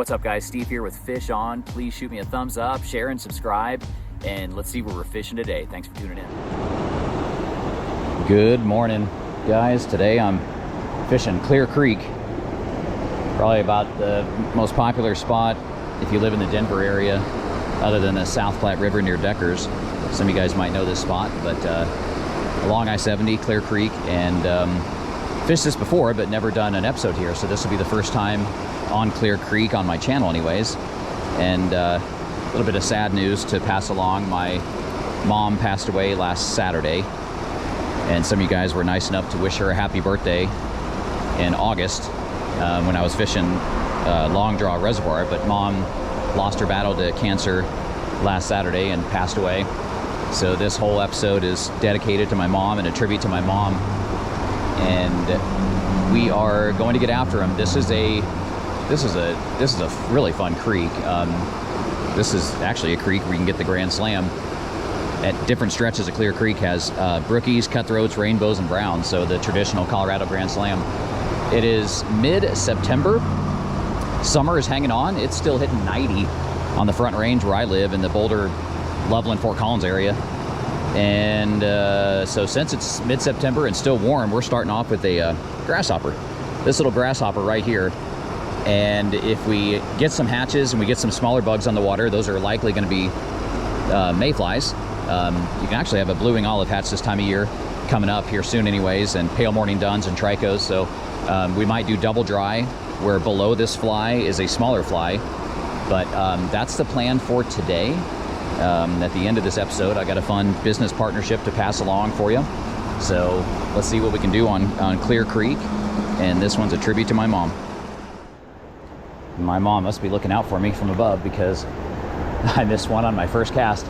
What's up guys, Steve here with Fish On. Please shoot me a thumbs up, share and subscribe, and let's see where we're fishing today. Thanks for tuning in. Good morning guys. Today I'm fishing Clear Creek. Probably about the most popular spot if you live in the Denver area, other than the South Platte River near Deckers. Some of you guys might know this spot, but along I-70, Clear Creek, and fished this before but never done an episode here, so this will be the first time on Clear Creek on my channel anyways. And a little bit of sad news to pass along. My mom passed away last Saturday, and some of you guys were nice enough to wish her a happy birthday in August when I was fishing Long Draw Reservoir. But mom lost her battle to cancer last Saturday and passed away, so this whole episode is dedicated to my mom and a tribute to my mom, and we are going to get after him. This is a really fun creek. This is actually a creek where you can get the Grand Slam. At different stretches of Clear Creek has brookies, cutthroats, rainbows, and browns, so the traditional Colorado Grand Slam. It is mid-September. Summer is hanging on. It's still hitting 90 on the Front Range where I live in the Boulder, Loveland, Fort Collins area. And so since it's mid-September and still warm, we're starting off with a grasshopper. This little grasshopper right here. And if we get some hatches and we get some smaller bugs on the water, those are likely going to be mayflies. You can actually have a blue-wing olive hatch this time of year coming up here soon anyways, and pale morning duns and tricos. So we might do double dry, where below this fly is a smaller fly. But that's the plan for today. At the end of this episode, I got a fun business partnership to pass along for you. So let's see what we can do on Clear Creek. And this one's a tribute to my mom. My mom must be looking out for me from above, because I missed one on my first cast.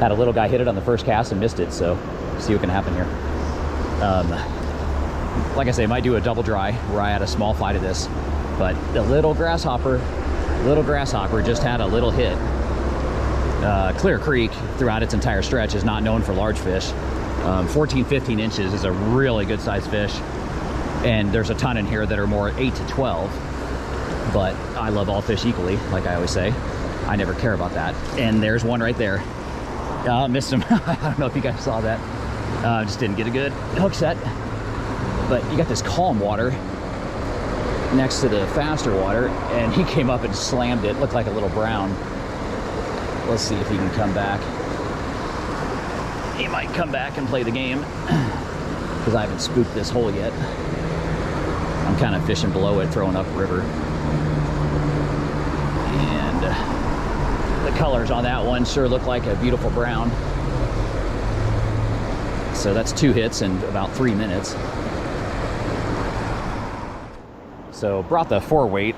Had a little guy hit it on the first cast and missed it, so see what can happen here. Like I say, I might do a double dry where I add a small fly to this, but the little grasshopper just had a little hit. Clear Creek throughout its entire stretch is not known for large fish. 14, 15 inches is a really good sized fish, and there's a ton in here that are more 8 to 12. But I love all fish equally, like I always say. I never care about that. And there's one right there. Missed him. I don't know if you guys saw that. Just didn't get a good hook set. But you got this calm water next to the faster water, and he came up and slammed it. Looked like a little brown. Let's see if he can come back. He might come back and play the game, because I haven't spooked this hole yet. I'm kind of fishing below it, throwing upriver. And the colors on that one sure look like a beautiful brown. So that's 2 hits in about 3 minutes. So brought the 4-weight.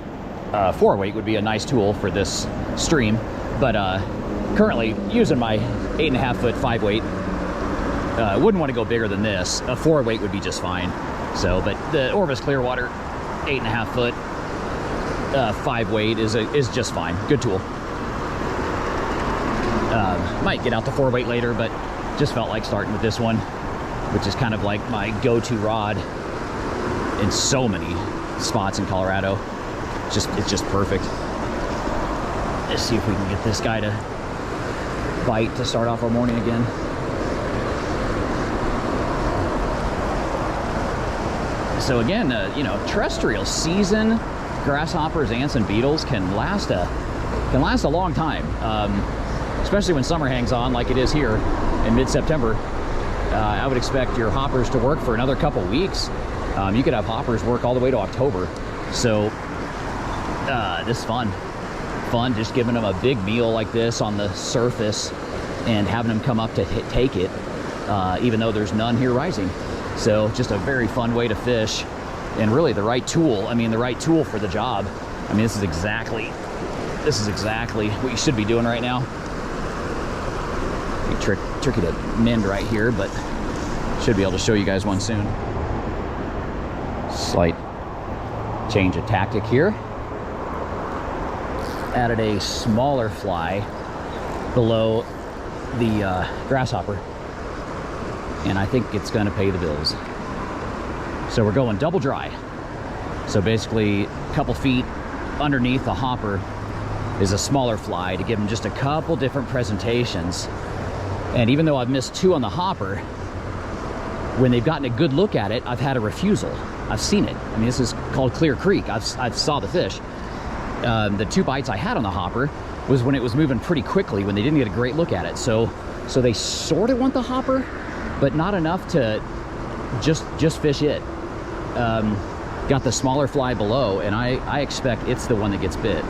4-weight would be a nice tool for this stream, but currently using my 8.5 foot 5-weight. Wouldn't want to go bigger than this. A 4-weight would be just fine. So, but the Orvis Clearwater 8.5 foot 5-weight is just fine. Good tool. Might get out the 4-weight later, but just felt like starting with this one, which is kind of like my go-to rod in so many spots in Colorado. It's just perfect. Let's see if we can get this guy to bite to start off our morning again. So again, you know, terrestrial season grasshoppers, ants, and beetles can last a long time, especially when summer hangs on like it is here in mid-September. I would expect your hoppers to work for another couple weeks. You could have hoppers work all the way to October. So this is fun just giving them a big meal like this on the surface and having them come up to take it, even though there's none here rising. So just a very fun way to fish, and really the right tool. I mean, the right tool for the job. I mean, this is exactly what you should be doing right now. Tricky to mend right here, but should be able to show you guys one soon. Slight change of tactic here. Added a smaller fly below the grasshopper, and I think it's going to pay the bills. So we're going double dry. So basically a couple feet underneath the hopper is a smaller fly to give them just a couple different presentations. And even though I've missed 2 on the hopper, when they've gotten a good look at it, I've had a refusal. I've seen it. I mean, this is called Clear Creek. I've saw the fish. The 2 bites I had on the hopper was when it was moving pretty quickly, when they didn't get a great look at it. So they sort of want the hopper, but not enough to just fish it. Got the smaller fly below, and I expect it's the one that gets bit.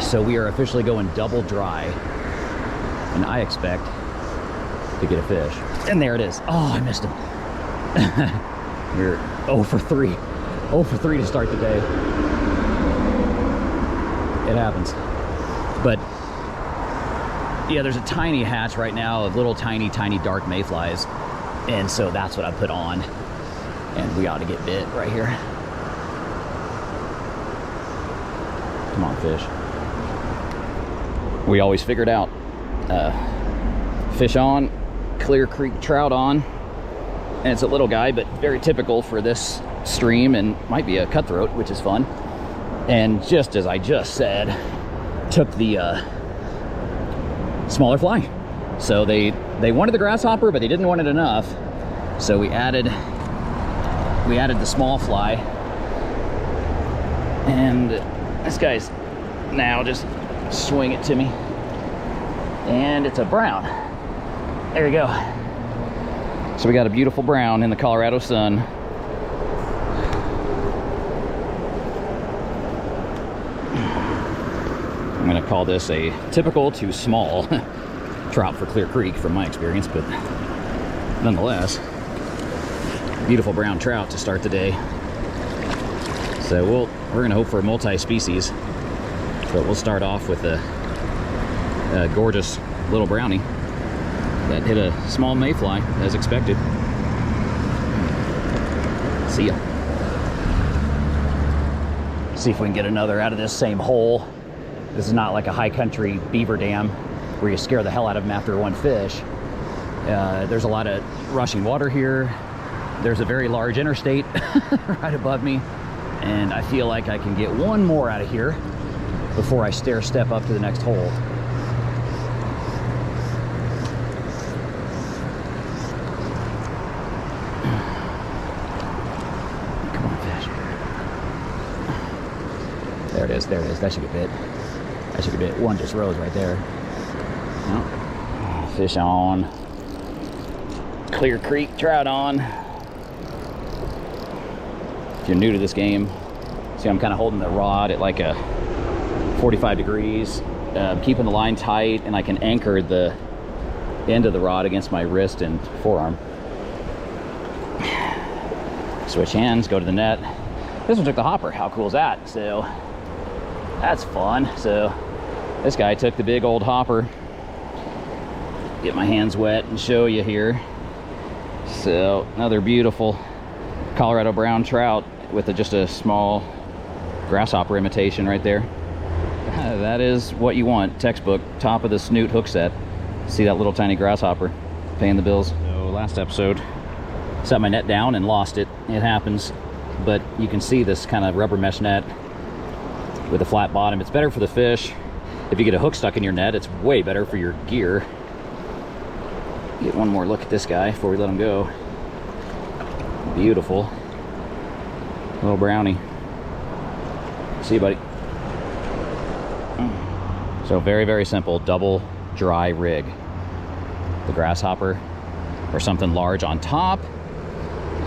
So we are officially going double dry, and I expect to get a fish. And there it is. Oh, I missed him. We're 0 for 3. 0 for 3 to start the day. It happens. But yeah, there's a tiny hatch right now of little tiny dark mayflies, and so that's what I put on, and we ought to get bit right here. Come on, fish. We always figured out fish on, Clear Creek trout on, and it's a little guy, but very typical for this stream, and might be a cutthroat, which is fun. And just as I just said, took the smaller fly. So they wanted the grasshopper, but they didn't want it enough. So we added the small fly, and this guy's now just swing it to me, and it's a brown. There you go. So we got a beautiful brown in the Colorado sun. I'm gonna call this a typical to small trout for Clear Creek from my experience, but nonetheless, beautiful brown trout to start the day. So we're gonna hope for a multi-species, but we'll start off with a gorgeous little brownie that hit a small mayfly as expected. See ya. See if we can get another out of this same hole. This is not like a high country beaver dam where you scare the hell out of them after one fish. There's a lot of rushing water here. There's a very large interstate right above me, and I feel like I can get one more out of here before I stair step up to the next hole. Come on, fish. There it is, there it is. That should get bit. That should get bit. One just rose right there. Oh. Fish on. Clear Creek trout on. If you're new to this game, see I'm kind of holding the rod at like a 45 degrees, keeping the line tight, and I can anchor the end of the rod against my wrist and forearm. Switch hands, go to the net. This one took the hopper. How cool is that? So that's fun. So this guy took the big old hopper. Get my hands wet and show you here. So another beautiful Colorado brown trout with just a small grasshopper imitation right there. That is what you want. Textbook, top of the snoot hook set. See that little tiny grasshopper paying the bills. So last episode, set my net down and lost it. It happens. But you can see this kind of rubber mesh net with a flat bottom. It's better for the fish. If you get a hook stuck in your net, it's way better for your gear. Get one more look at this guy before we let him go. Beautiful little brownie. See you, buddy. So very, very simple double dry rig. The grasshopper or something large on top,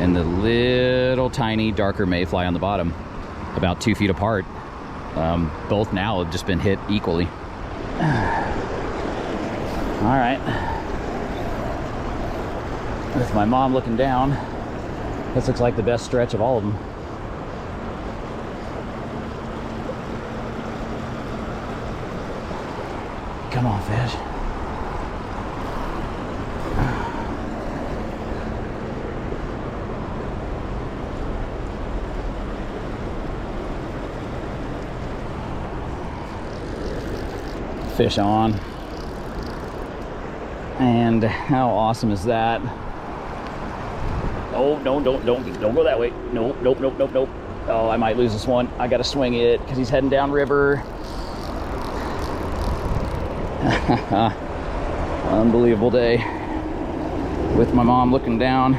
and the little tiny darker mayfly on the bottom, about 2 feet apart. Both now have just been hit equally. All right. With my mom looking down, this looks like the best stretch of all of them. Come on, fish. Fish on. And how awesome is that? Oh, no, don't go that way. Nope. Oh, I might lose this one. I gotta swing it because he's heading down river. Unbelievable day with my mom looking down.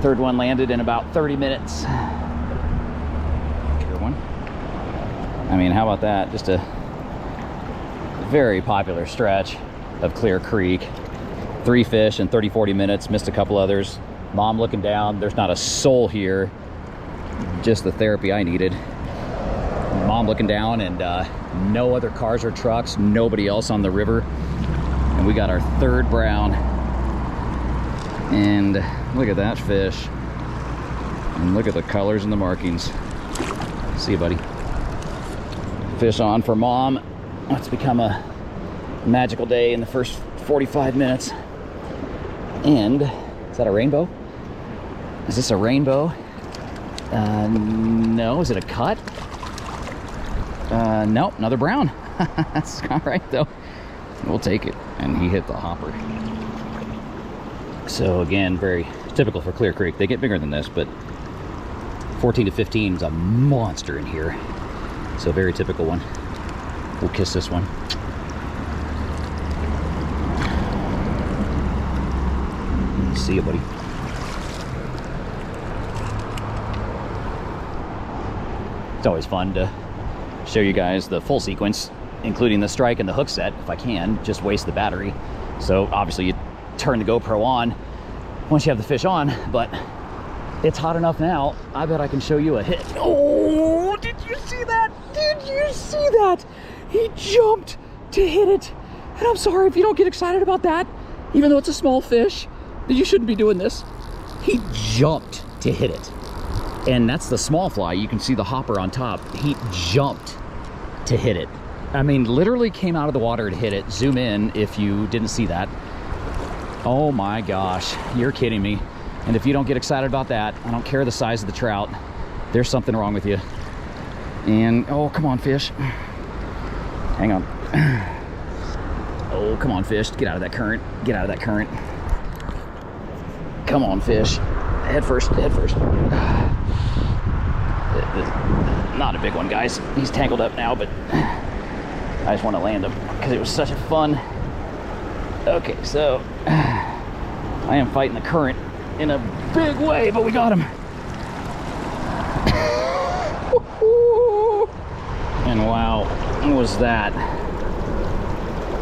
Third one landed in about 30 minutes. Good one. I mean, how about that? Just a very popular stretch of Clear Creek. 3 fish in 30-40 minutes, missed a couple others. Mom looking down, there's not a soul here. Just the therapy I needed. Mom looking down, and no other cars or trucks, nobody else on the river. And we got our 3rd brown. And look at that fish. And look at the colors and the markings. See you, buddy. Fish on for Mom. It's become a magical day in the first 45 minutes. And is that a rainbow? Is this a rainbow? No. Is it a cut? No, another brown. That's all right though. We'll take it. And he hit the hopper. So again, very typical for Clear Creek. They get bigger than this, but 14 to 15 is a monster in here. So very typical one. We'll kiss this one. See you, buddy. It's always fun to show you guys the full sequence, including the strike and the hook set, if I can, just waste the battery. So obviously you turn the GoPro on once you have the fish on, but it's hot enough now. I bet I can show you a hit. Oh, did you see that? Did you see that? He jumped to hit it. And I'm sorry if you don't get excited about that, even though it's a small fish. You shouldn't be doing this. He jumped to hit it. And that's the small fly. You can see the hopper on top. He jumped to hit it. I mean, literally came out of the water to hit it. Zoom in if you didn't see that. Oh my gosh, you're kidding me. And if you don't get excited about that, I don't care the size of the trout, there's something wrong with you. And, oh, come on, fish. Hang on. Oh, come on, fish. Get out of that current. Get out of that current. Come on, fish. Head first, head first. Not a big one, guys. He's tangled up now, but I just want to land him because it was such a fun. Okay, so I am fighting the current in a big way, but we got him. And wow, was that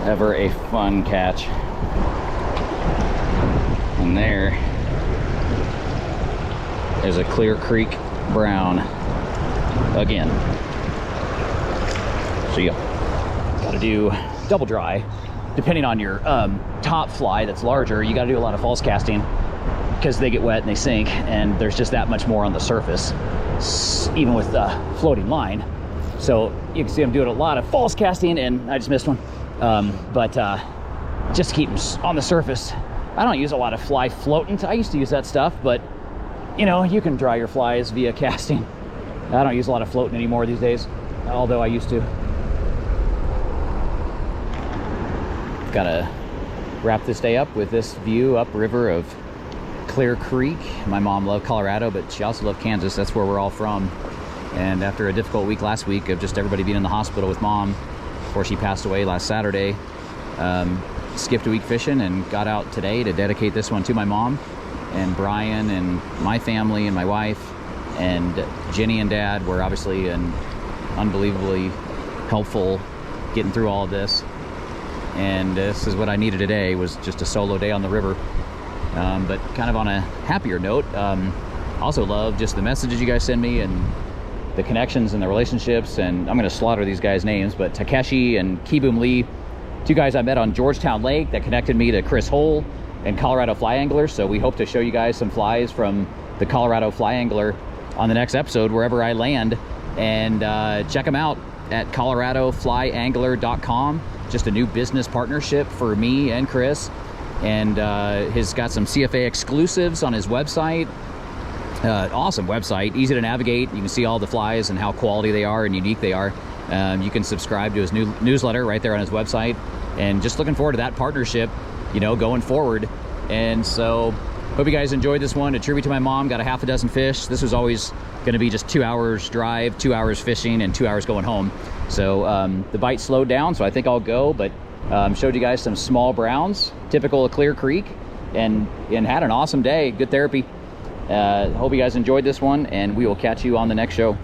ever a fun catch. And there is a Clear Creek brown again. So you gotta do double dry. Depending on your top fly that's larger, you gotta do a lot of false casting because they get wet and they sink, and there's just that much more on the surface, even with the floating line. So you can see I'm doing a lot of false casting, and I just missed one. But just keep them on the surface. I don't use a lot of fly floatants. I used to use that stuff, but you know, you can dry your flies via casting. I don't use a lot of floating anymore these days, although I used to. Gotta wrap this day up with this view upriver of Clear Creek. My mom loved Colorado, but she also loved Kansas. That's where we're all from. And after a difficult week last week of just everybody being in the hospital with Mom before she passed away last Saturday, skipped a week fishing and got out today to dedicate this one to my mom and Brian and my family and my wife. And Jenny and Dad were obviously unbelievably helpful getting through all of this. And this is what I needed today, was just a solo day on the river. But kind of on a happier note, also love just the messages you guys send me and the connections and the relationships. And I'm going to slaughter these guys' names, but Takeshi and Kiboom Lee, two guys I met on Georgetown Lake that connected me to Chris Hull and Colorado Fly Anglers. So we hope to show you guys some flies from the Colorado Fly Angler on the next episode, wherever I land. And check them out at coloradoflyangler.com. Just a new business partnership for me and Chris. And he's got some CFA exclusives on his website. Awesome website, easy to navigate. You can see all the flies and how quality they are and unique they are. You can subscribe to his new newsletter right there on his website. And just looking forward to that partnership, you know, going forward. And so Hope you guys enjoyed this one. A tribute to my mom. Got a half a dozen fish. This was always going to be just 2 hours drive, 2 hours fishing, and 2 hours going home. So the bite slowed down, so I think I'll go. But showed you guys some small browns, typical of Clear Creek, and had an awesome day. Good therapy. Hope you guys enjoyed this one, and we will catch you on the next show.